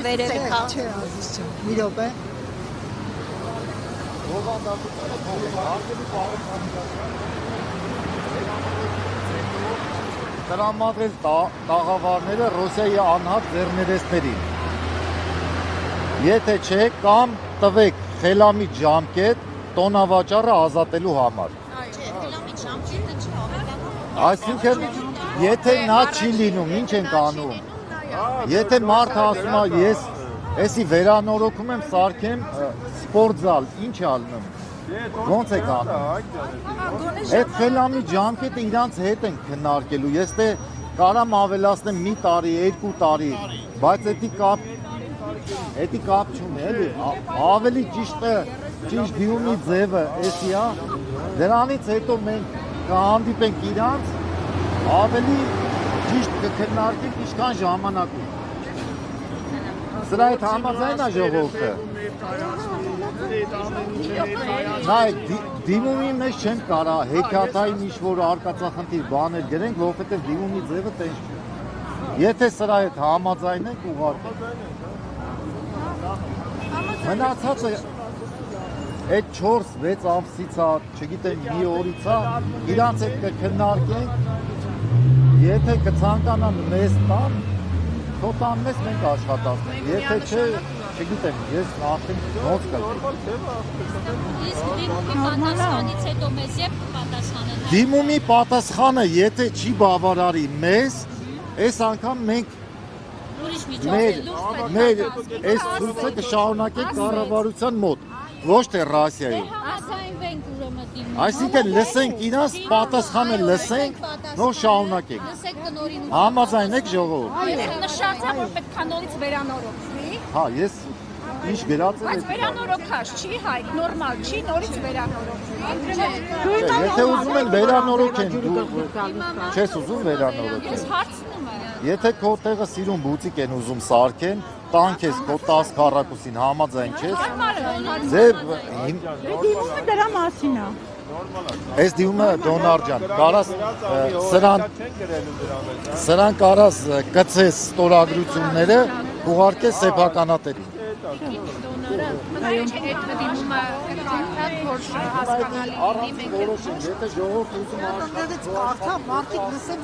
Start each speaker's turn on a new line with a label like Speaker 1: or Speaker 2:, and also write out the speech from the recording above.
Speaker 1: վերև հա։
Speaker 2: Չէ, ազիզ ջան, մի րոպե։
Speaker 3: Տրամադրել տաղավարները Ռոսիայի անհատ ձեռներեցներին։ Եթե չէ, կամ տվեք խելամիտ ժամկետ տոնավաճառը ազատելու համար։
Speaker 1: Խելամիտ ժամկետը չի ավելանում։
Speaker 3: Այսինքն, եթե նա չի լինում, ինչ ենք անում։ Եթե մարդը ասում է, ես էսի վերանորոգում եմ, սարքեմ սպորտզալ, ինչ է ալնում։ Ոնց եք անում։ Այդ խելամիտ ժամկետը իրանց հետ են քննարկելու։ Ես դե կարամ ավելացնեմ մի տարի, 2 տարի, բայց էդի կապ չունի, էլի։ Ավելի ճիշտ դիմումի ձևը էսի է։ Դրանից հետո մենք կհանդիպենք իրանց, ավելի ճիշտ կքննարկենք ինչքան ժամանակ ունի։ Սրա հետ համաձայն է ժողովուրդը։ Նայ, դիմումի մեջ չեն կարա հեքիաթային ինչ-որ արկածախնդիր բաներ գրենք, որովհետև դիմումի ձևը տենց չէ։ Եթե սրա հետ համաձայնենք, ուղարկենք։ Մնացածը այդ 4-6 ամսից է, չգիտեմ, մի օրից է, իրանց հետ կքննարկենք, եթե կցանկանան մեզ տան, թո տան մեզ մենք աշխատացնենք, եթե չէ, չգիտեմ, ես արդեն ոնց կգեմ։
Speaker 1: Իսկ դիմումի պատասխանից հետո մեզ երբ կպատասխանեն։
Speaker 3: Դիմումի պատասխանը, եթե չի բավարարի մեզ, այս անգամ մենք
Speaker 1: Ուրիշ
Speaker 3: մեր այս ցույցը կշարունակենք կառավարության մոտ, ոչ թե Ռոսիայի։
Speaker 1: Համաձայնվենք ուրեմն դիմում։
Speaker 3: Այսինքն լսենք իրաց պատասխանը լսենք, նոր շարունակենք։
Speaker 1: Լսեք տնօրին։
Speaker 3: Համաձայնեք ժողովուրդ։
Speaker 4: Նշած է, որ պետք է նորից վերանորոգվի,
Speaker 3: Հա, ես ինչ գրած
Speaker 4: բայց
Speaker 3: եմ։
Speaker 4: վերանորոգած չի, հայ, նորմալ չի, նորից վերանորոգվի։
Speaker 3: Եթե ուզում են վերանորոգեն, դու չես ուզում վերանորոգեն։
Speaker 4: Ես հարցնում եմ։
Speaker 3: Եթե քո տեղը սիրուն բուծիկ են ուզում սարքեն, տանք ես քո 10 քառակուսին համաձայն չես։ Ձեր
Speaker 2: Դիմումը դրա մասին է։
Speaker 3: այս դիմումը Դոնար ջան, կարաս սրան կարաս կցես ստորագրությունները, ուղարկես սեփականատերին։
Speaker 4: Մնայ չէ, այդ դիմումը որ հասկանալի լինի,
Speaker 3: Առանց որոշում, եթե ժողովուրդը ուզում
Speaker 2: Կարթա մարդիկ լսեն